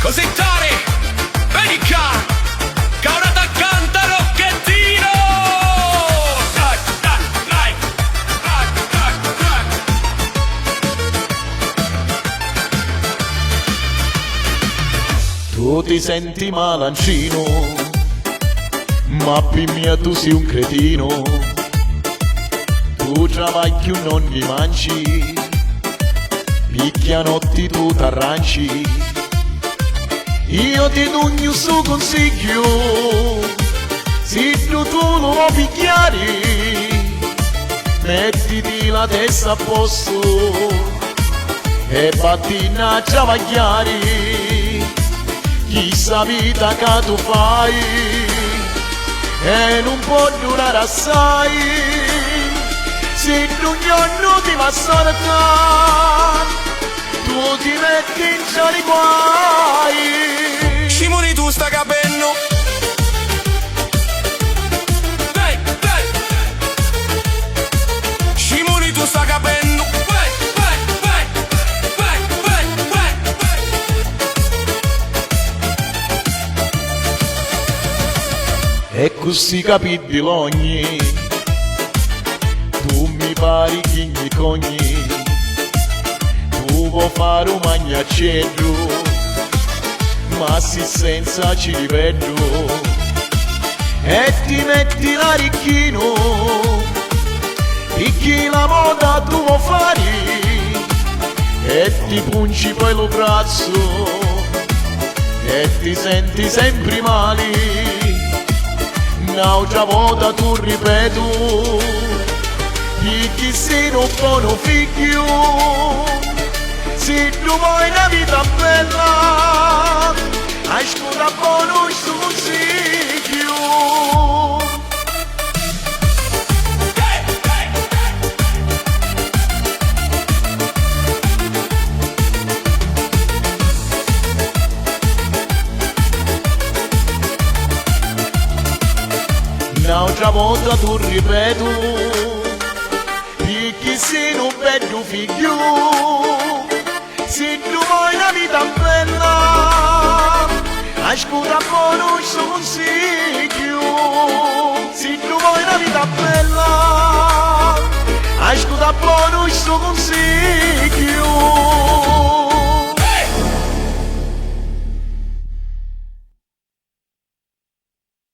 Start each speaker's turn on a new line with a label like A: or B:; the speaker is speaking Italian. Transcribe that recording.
A: Così Tari, vedi qua, che ora t'accanta Rocchettino.
B: Tu ti senti malancino, ma mia tu sei un cretino. Tu travagli un non gli mangi, picchianotti tu t'arranci. Io ti do un suo consiglio, se tu lo vuoi picchiare, mettiti la testa a posto e vattene a travagliare. Chissà vita che tu fai e non può durare assai, se tu non ti va a saltare, tu ti metti in giorni guai.
A: Scimoni tu sta capendo. Scimoni tu sta capendo.
B: E così capiti l'ogni, tu mi pari chi mi cogni, tu vuoi fare un magnaccello, ma si senza ci rivedo, e ti metti l'aricchino, picchi la moda tu vuoi fare, e ti punci poi lo braccio, e ti senti sempre male. Un'altra volta tu ripeto, chi sei un buono figlio, se tu vuoi una vita bella, ascolta buono il suo consiglio. Un'altra volta tu ripeto, chi sei un bello figlio, se tu vuoi una vita bella, ascolta buono il suo consiglio.